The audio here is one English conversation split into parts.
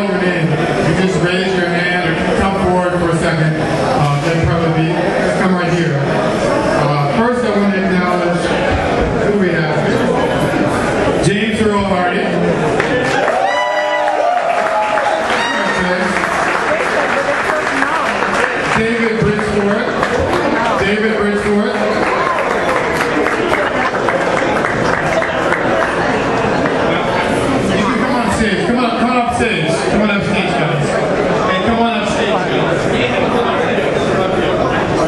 call your name, you just raise your hand or come forward for a second. That'd probably be, just come right here. First I want to acknowledge, who we have here? James Earl Hardy. David Bridgeforth. David Bridgeforth. You can come on stage. Come on up stage. Come on up stage, guys. Hey, come on up stage, guys.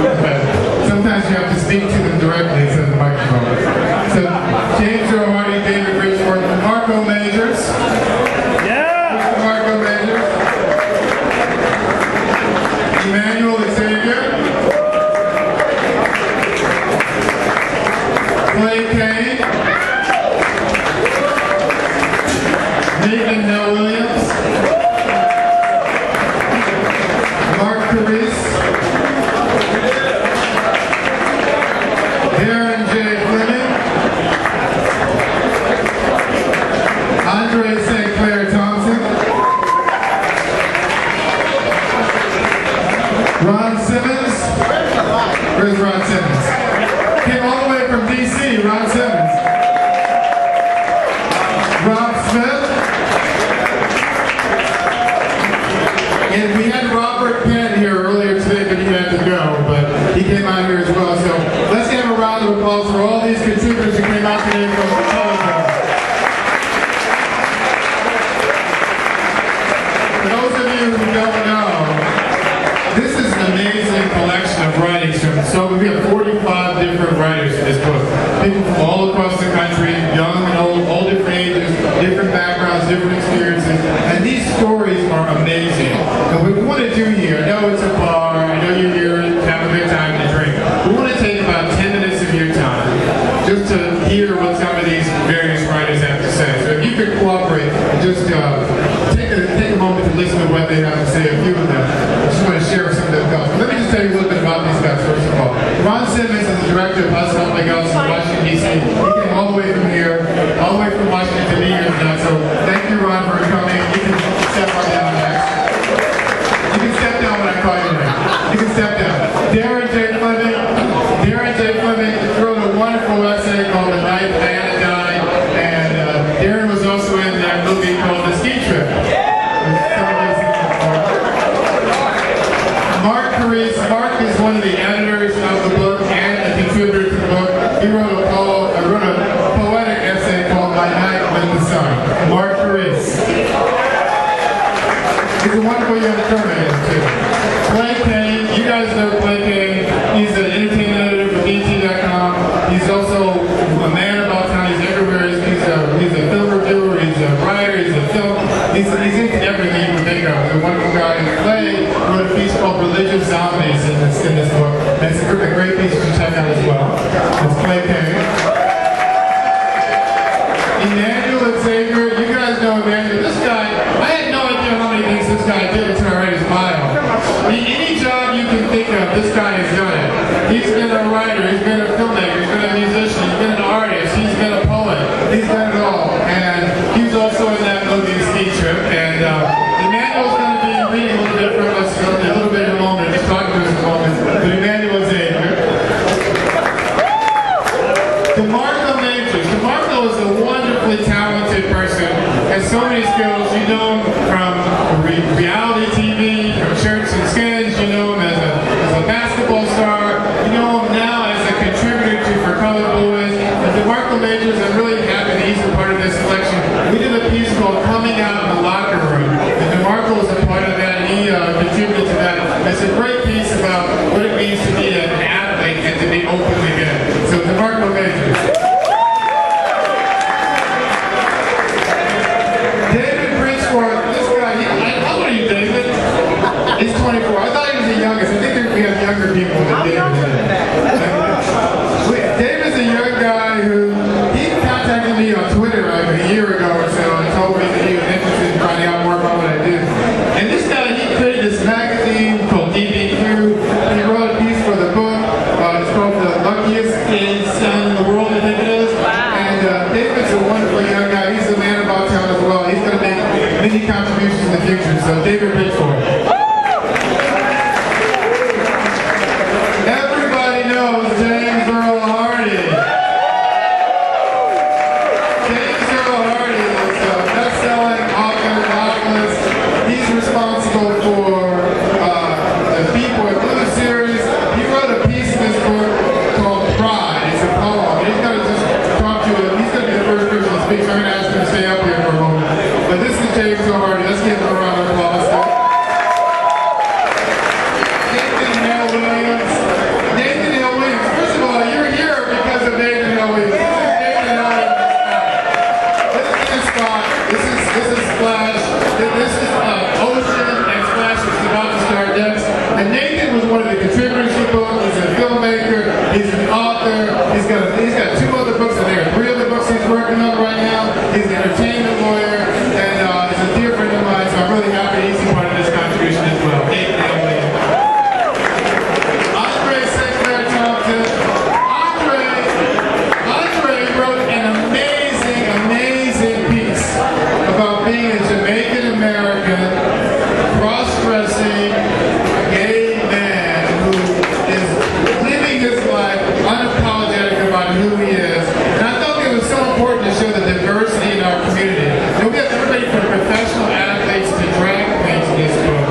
Okay. Sometimes you have to speak to them directly instead of the microphone. So, James Earl Hardy, David Bridgeforth, Marco Majors. Yeah! Marco Majors. Emmanuel Xavier. Clay Kane. Nathan Nell Williams. Mark Carice. Darren J. Fleming. Andre St. Clair Thompson. Ron Simmons. Where's Ron Simmons? Came all the way from DC, Ron Simmons. Rob Smith. And we had Robert Penn here earlier today, but he had to go, but he came out here as well. So let's give a round of applause for all these contributors who came out today from the telephone. For those of you who don't know, this is an amazing collection of writings. So we have 45 different writers in this book. People from all across the country, young and old, all different ages, different backgrounds, different experiences. And these stories are amazing. And what we want to do here, I know it's a bar, I know you're here to have a good time and drink. We want to take about 10 minutes of your time just to hear what some of these various writers have to say. So if you could cooperate and just take a moment to listen to what they have to say, a few of them. I just want to share some of their thoughts. Let me just tell you a little bit about these guys first of all. Ron Simmons is the director of Hudson Public House in Washington, D.C. He came all the way from here, all the way from Washington to be here tonight. So thank you, Ron, for coming. You can step on down next. You can step down when I call your name. You can step down. Darren J. Fleming. Darren J. Fleming wrote a wonderful essay called The Night Diana Died. And Darren was also in that movie called The Ski Trip. Mark Carice. Mark is one of the editors of the book and a contributor to the book. He wrote a poetic essay called My Night with the Sun. Mark Carice. He's a wonderful young Terminator too. Clay Kane. You guys know Clay Kane. He's an entertainment editor for BT.com. He's also a man about town. He's everywhere. He's a film reviewer. He's a writer. He's a film. He's into everything you can think of. He's a wonderful guy. And Clay wrote a piece called Religious Zombies in this book. And it's a great piece to check out as well. It's Clay Kane. Emmanuel Xavier. You guys know Emmanuel. This guy, I had no idea how many things this guy did until I read his bio. Any job you can think of, this guy has done it. He's been a writer, he's been a filmmaker, he's been a musician, he's been an artist, he's been a poet. He's done it all. And he's also in that movie, Ski Trip. And Emmanuel's going to be reading a little bit from us a little bit in a moment, just talking to us in a moment. But Emmanuel Xavier. DeMarco Majors. DeMarco is a wonderfully talented person, has so many skills. You know him from reality TV, from Shirts and Skins. You know him as a basketball star. You know him now as a contributor to For Color Boys. And DeMarco Majors, I'm really happy that he's a part of this selection. We did a piece called Coming Out in the Locker Room. And DeMarco was a part of that, and he contributed to that. It's a great piece about what it means to be an athlete and to be openly gay. So DeMarco Majors. David Bridgeforth, this guy, how old are you, David? contribution. So David Pitchford. Everybody knows James Earl Hardy. James Earl Hardy is a best-selling author, novelist. He's responsible for the Beat Boy Blue series. He wrote a piece in this book called Pride. It's a poem. He's going to just talk to you. He's going to be the first person to speak, so I'm going to ask him to stay up here for a moment. But this is James Earl Hardy. Let's give him a round of applause. Nathan Hill Williams. Nathan Hill Williams. First of all, you're here because of Nathan Hill Williams. This is Scott. This is Splash. This is Ocean and Splash is about to start next. And Nathan was one of the contributors to the book. He's a filmmaker. He's an author. He's got 2 other books in there. 3 other books he's working on right now. He's an entertainment lawyer, and he's a dear friend of mine. So I'm really happy he's a part of this contribution as well. Nathan Hill Williams. Andre St. Clair Thompson. Andre wrote an amazing piece about being a Jamaican American, cross-dressing, gay man who is living his life unapologetic about who he is. And I thought it was so important to show the diversity in our community. And we have everybody from professional athletes to drag queens in this book.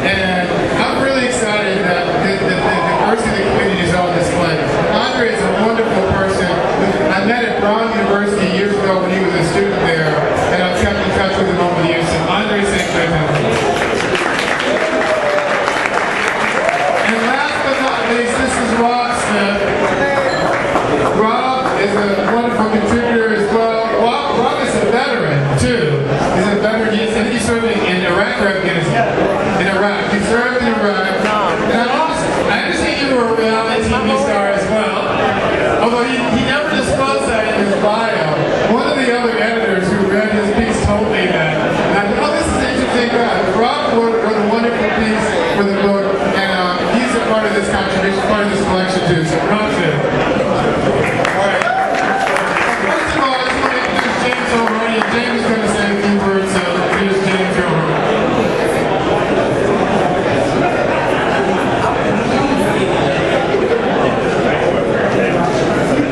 And I'm really excited that the diversity of the community is on display. Andre is a wonderful person. I met at Brown University years ago when he was a student there, and I've kept in touch with him over the years. So Andre St. Clair. And last but not least, this is Rob Smith. Rob is a wonderful contributor as well. Rob is a veteran, too. He's a veteran. He's serving in Iraq or Afghanistan? In Iraq. He served in Iraq. And I understand you were a reality TV star as well. Although he never disclosed that in his bio. One of the other editors who read his piece told me that. And I thought, oh, this is an interesting guy. Rob wrote a wonderful piece for the book, and he's a part of this contribution, part of this collection too. So Rob Smith. Alright. First of all, I just want to introduce James Earl Hardy. James is going to say a few words, so here's James Earl Hardy.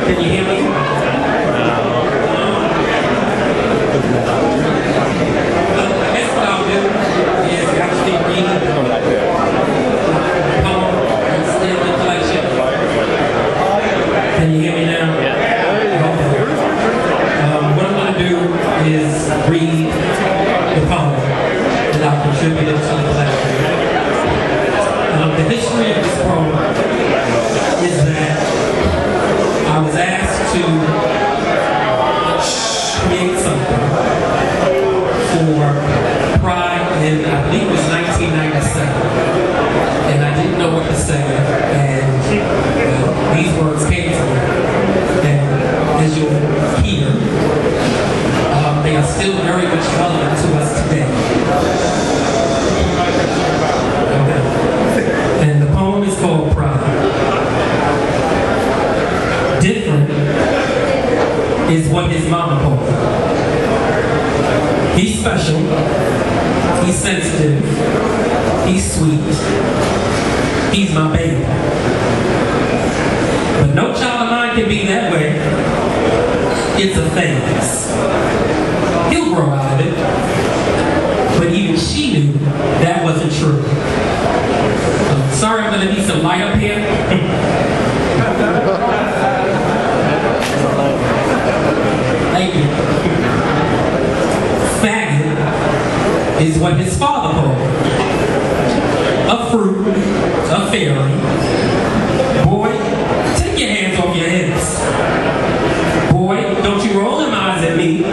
Can you hear me? I guess what I'll do is actually read the poem and steal the collection. Can you hear me now? Yeah. What I'm going to do is read the poem that I've contributed to the collection. The history of this poem is that I was asked to create something for Pride in, I believe it was 1997. And I didn't know what to say. And these words came to me. And as you'll hear, they are still very much relevant to us today. Okay. And the poem is called Pride. Different is what his mama called him. He's special, he's sensitive, he's sweet, he's my baby. But no child of mine can be that way. It's a phase. He'll grow out of it. But even she knew that wasn't true. Sorry, I'm going to need some light up here. Thank you. Faggot is what his father called him. A fruit, a fairy. Boy, take your hands off your hips. Boy, don't you roll them eyes at me.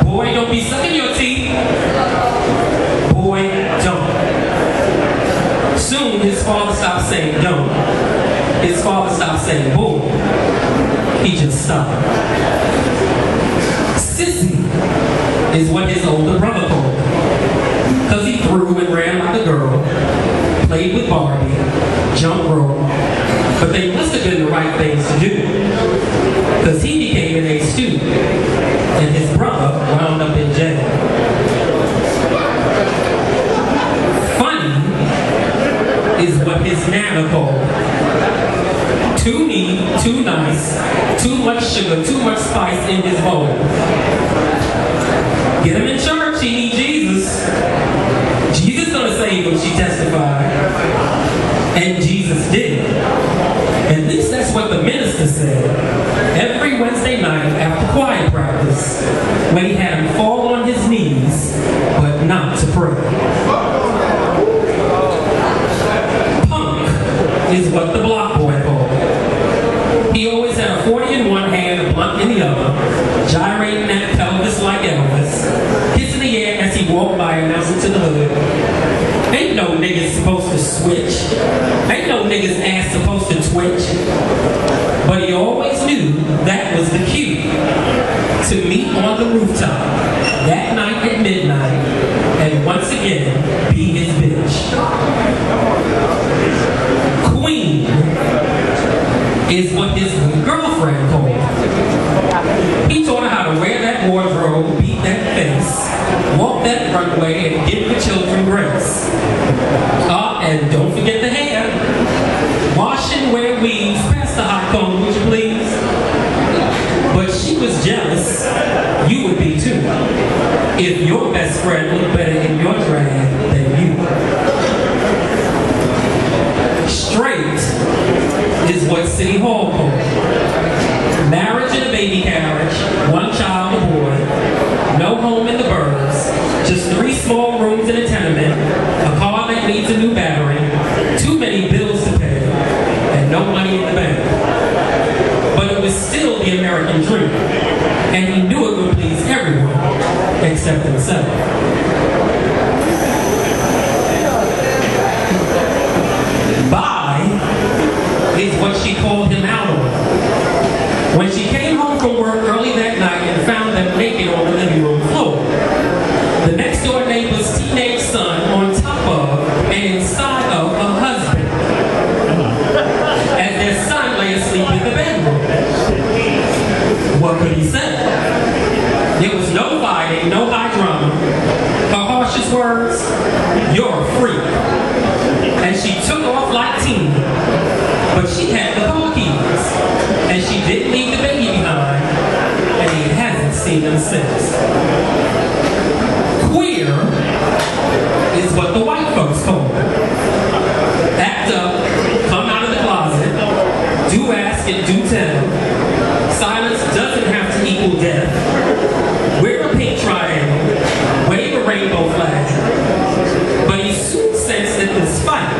Boy, don't be sucking your teeth. Boy, don't. Soon his father stopped saying don't. His father stopped saying boy. He just stopped. Sissy is what his older brother called him. Because he threw and ran like a girl, played with Barbie, jumped rope, but they must have been the right things to do. Because he became an A student, and his brother wound up in jail. Nicole. Too neat, too nice, too much sugar, too much spice in his bowl. Get him in church, he needs Jesus. Jesus gonna save him, she testified. And Jesus did. At least that's what the minister said. Every Wednesday night after choir practice, when he had him fall on his knees, but not to pray. Punk is what the block boy called. He always had a 40 in one hand, a blunt in the other, gyrating that pelvis like Elvis, kissing the air as he walked by, announcing to the hood, ain't no niggas supposed to switch. Ain't no niggas ass supposed to twitch. But he always knew that was the cue to meet on the rooftop that night at midnight and once again be his bitch. Queen is what his girlfriend called her. He taught her how to wear that wardrobe, beat that face, walk that runway, and give the children grace. And don't forget the hair. Wash and wear weaves, pass the hot comb, would you please? But she was jealous. You would be too. If your best friend looked better in your drag than you. Straight is what City Hall called. Marriage and a baby carriage, one child, a boy, no home in the burbs, just 3 small rooms in a tenement, a car that needs a new battery, too many bills to pay, and no money in the bank. But it was still the American dream, and he knew it would please everyone except himself. Bye is what she called him out on. When she came home from work early that night and found them naked on the living room floor, the next door neighbor's teenage son on top of and inside of her husband, as their son lay asleep in the bedroom. What could he say? There was no fighting, no high drama. Her harshest words, "You're a freak." And she took off like Tina, but she had the car keys, and she didn't leave the baby behind, and he hasn't seen them since. Queer is what the white folks call it. Act up, come out of the closet, do ask and do tell. Silence doesn't have to equal death. Wear a pink triangle, wave a rainbow flag. But he soon sensed that this fight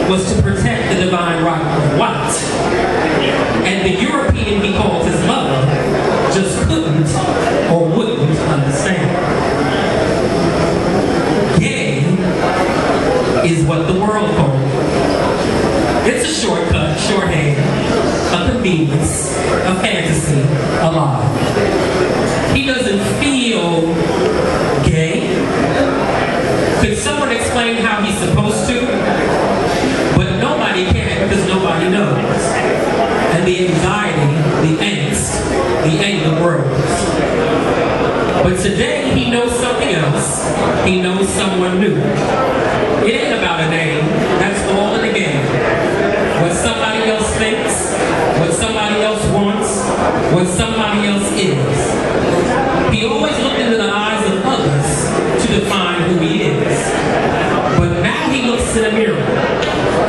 was to protect the divine right of white. And the European he called his lover just couldn't or wouldn't understand. Gay is what the world called it. It's a shortcut, shorthand, a convenience, a fantasy, a lie. He doesn't feel gay. Could someone explain how he's supposed to? But nobody can because nobody knows. And the anxiety, the angst, the anger grows. But today he knows something else. He knows someone new. It ain't about a name. That's all in the game. What somebody else thinks, what somebody else wants, what somebody else is. He always looked into the eyes of others to define who he is. But now he looks in a mirror,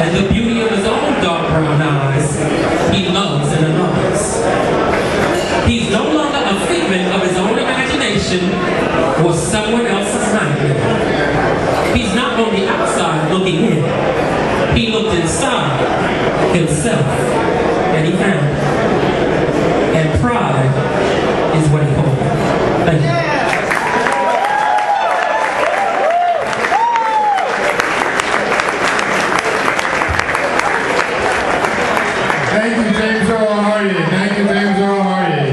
and the beauty of his own dark brown eyes, he loves and annoys. He's no longer a figment of his own imagination or someone else's nightmare. He's not on the outside looking in. He looked inside himself, and he found it. And pride is what he called it. Thank you. Thank you, James Earl Hardy. Thank you, James Earl Hardy.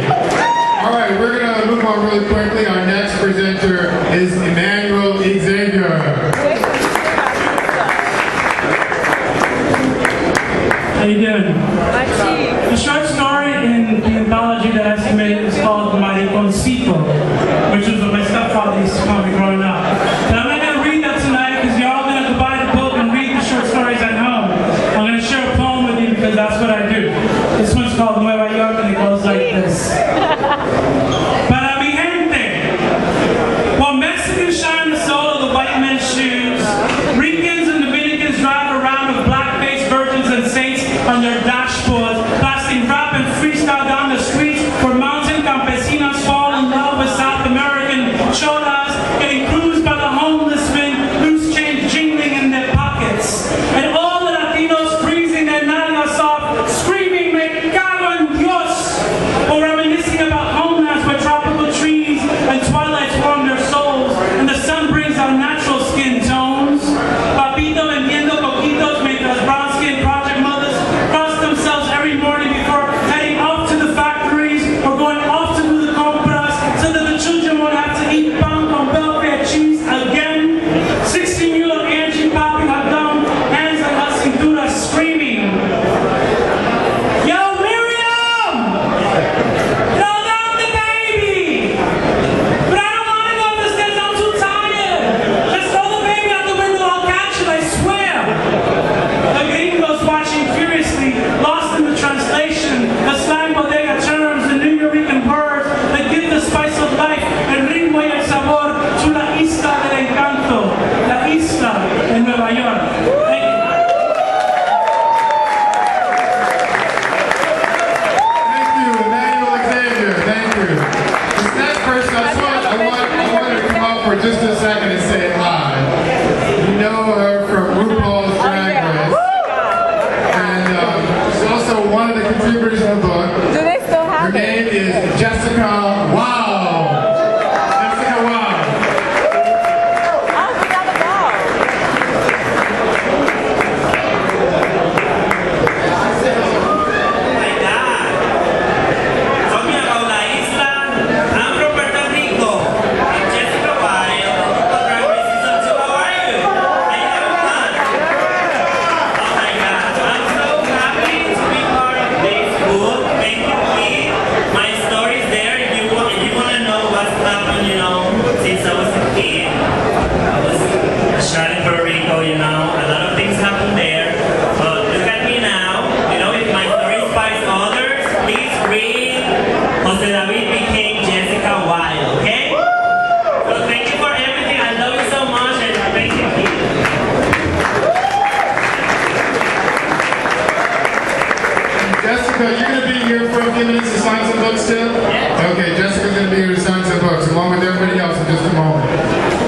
All right, we're going to move on really quickly. Our next presenter is Emmanuel Xavier. How you doing? The short story in the anthology that I submitted is called Mariconcito, which is what my stepfather used to call me growing up. But I'm not going to read that tonight because you're all going to buy the book and read the short stories at home. I'm going to for just a second and say hi. You know her from RuPaul's Drag Race. And she's also one of the contributors in the book. Do they still have Her name is Jessica Wow. Jessica Wow. Oh, we got the ball. Jessica, you're going to be here for a few minutes to sign some books too? Yeah. Okay, Jessica's going to be here to sign some books along with everybody else in just a moment.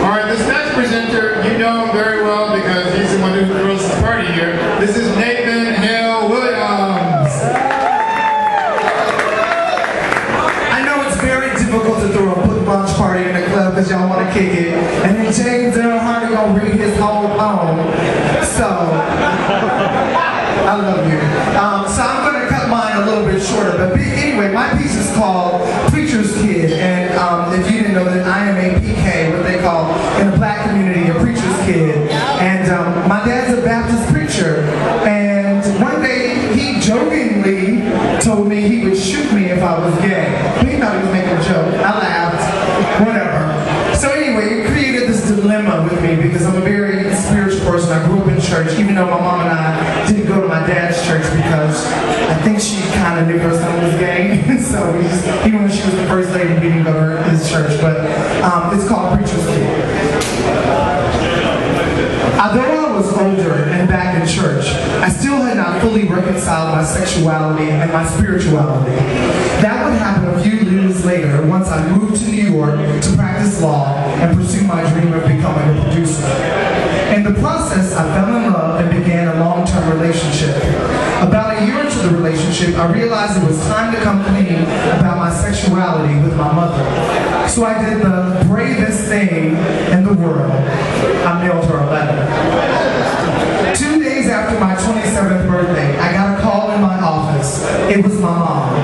Alright, this next presenter, you know him very well because he's the one who throws this party here. This is Nathan Hale Williams. I know it's very difficult to throw a book launch party in a club because y'all want to kick it. And then James Earl Hardy gonna read his whole poem. So, I love you. So I'm going to cut mine a little bit shorter. But anyway, my piece is called Preacher's Kid. And if you didn't know that I am a PK, what they call in the black community, a preacher's kid. And my dad's a Baptist preacher. And one day he jokingly told me he would shoot me if I was gay. He thought he was making a joke. I laughed. Whatever. So anyway, it created this dilemma with me because I'm a very spiritual person. I grew up in church, even though my mom and I didn't go to my dad's church because I think she kind of knew her son was gay. So even when she was the first lady, we didn't go to his church. But it's called Preacher's Kid. Although I was older and back in church, I still had not fully reconciled my sexuality and my spirituality. That would happen a few years later once I moved to New York to practice law and pursue my dream of becoming a producer. In the process, I fell in love and began a long-term relationship. About a year into the relationship, I realized it was time to come clean about my sexuality with my mother. So I did the bravest thing in the world. I mailed her a letter. 2 days after my 27th birthday, I got a call in my office. It was my mom.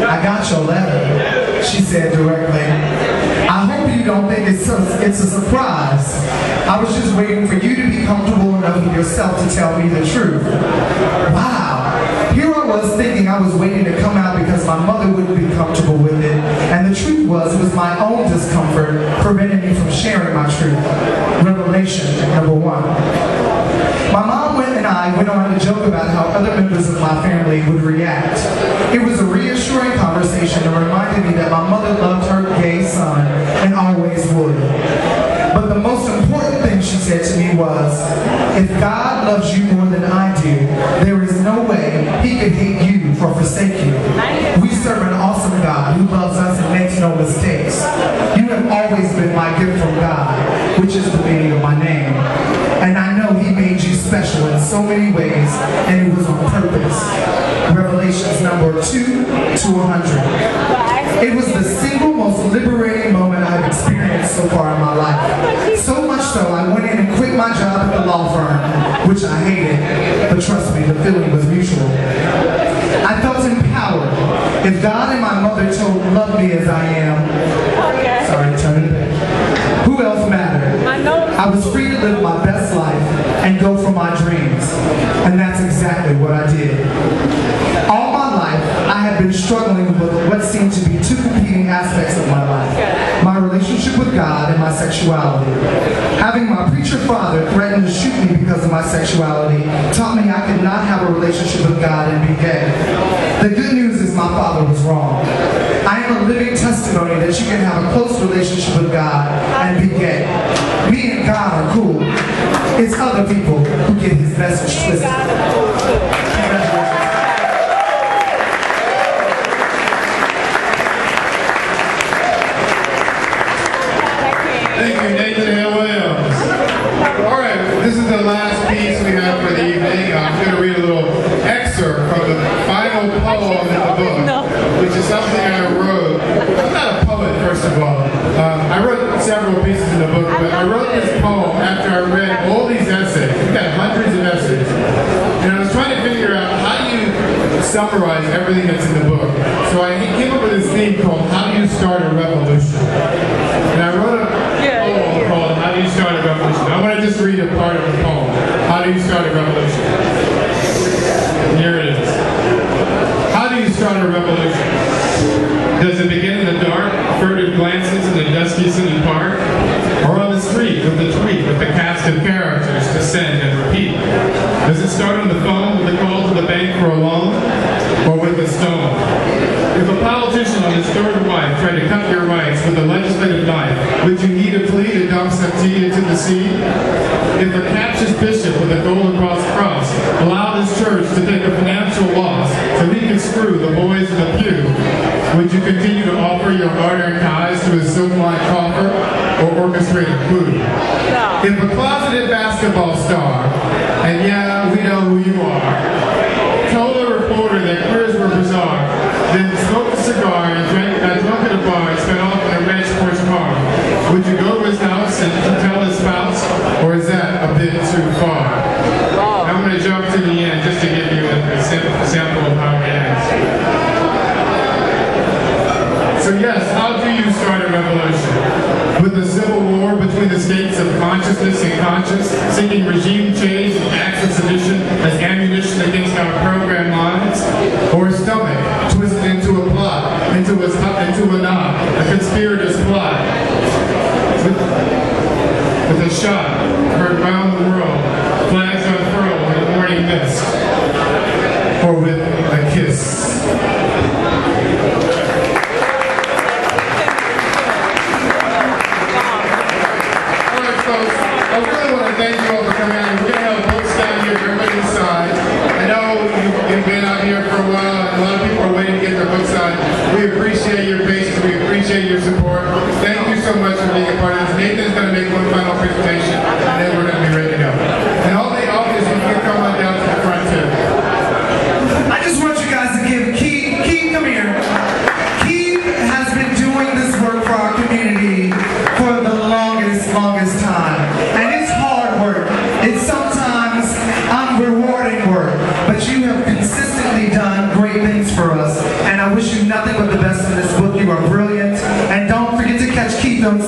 I got your letter, she said directly. I hope you don't think it's a surprise. I was just waiting for you to be comfortable enough with yourself to tell me the truth. Wow. Here I was thinking I was waiting to come out because my mother wouldn't be comfortable with it. And the truth was, it was my own discomfort preventing me from sharing my truth. Revelation number 1. My mom and I went on to joke about how other members of my family would react. It was a reassuring conversation that reminded me that my mother loved her gay son and always would. But the most important thing she said to me was, if God loves you more than I do, there is no way he could hate you or forsake you. We serve an awesome God who loves us and makes no mistakes. You have always been my gift from God, which is the meaning of my name. And I know he made you special in so many ways, and it was on purpose. Revelations number 2 to 100. It was the single most liberating moment I've experienced so far in my life. So much so, I went in and quit my job at the law firm, which I hated, but trust me, the feeling was mutual. I felt empowered. If God and my mother loved me as I am, sorry, turn it back. Who else mattered? I was free to live my best life and go for my dreams. And that's exactly what I did. All my life, I had been struggling with what seemed to be two competing aspects of my life. My relationship with God and my sexuality. Having my preacher father threaten to shoot me because of my sexuality taught me I could not have a relationship with God and be gay. The good news is my father was wrong. I am a living testimony that you can have a close relationship with God and be gay. Me and God are cool. It's other people who get his message twisted. Congratulations. Thank you, first of all. I wrote several pieces in the book, but I wrote this poem after I read all these essays. We've got hundreds of essays. And I was trying to figure out how do you summarize everything that's in the book. So I came up with this theme called How Do You Start a Revolution? And I wrote a poem called How Do You Start a Revolution? I want to just read a part of the poem. How do you start a revolution? Here it is. How do you start a revolution? Does it begin in the dark, furtive glances in the dusky city park? Or on the street with a tweet with the cast of characters to send and repeat? Does it start on the phone with a call to the bank for a loan? Or with a stone? If a politician on his third wife tried to cut your rights with a legislative knife, would you heed a plea to dump some tea into the sea? If a captious bishop with a golden cross allowed his church to take a financial loss so he could screw the boys in the pew, would you continue to offer your hard-earned ties to his silk-lined coffer or orchestrate a coup? No. If a closeted basketball star, and yeah, we know who you are, told a reporter that queers were bizarre, then smoked a cigar and drank at a bar and sped off in a red sports car, would you go to his house and tell his spouse, or is that a bit too far? I'm going to jump to the end just to give you a sample of how it ends. So yes, how do you start a revolution? With a civil war between the states of consciousness and conscience, seeking regime change and acts of sedition as ammunition against our program minds? Or a stomach twisted into a plot, into a knot, a conspirator's plot? With a shot heard round the world, flags unfurled in the morning mist, or with a kiss. All right, folks, I really want to thank you all for coming out. We're going to have books down here for everybody inside. I know you've been out here for a while, and a lot of people are waiting to get their books signed. We appreciate your patience. We appreciate your support. Thank you so much for being a part of this. Nathan's going to make one final presentation, and then we're going to be ready to go. And all the audience, you can come on down to the front too. I just want you guys to give Keith, come here. Keith has been doing this work for our community for the longest time. And it's hard work. It's sometimes unrewarding work. But you have consistently done great things for us. And I wish you nothing but the best in this book. You are brilliant. And don't forget to catch Keith on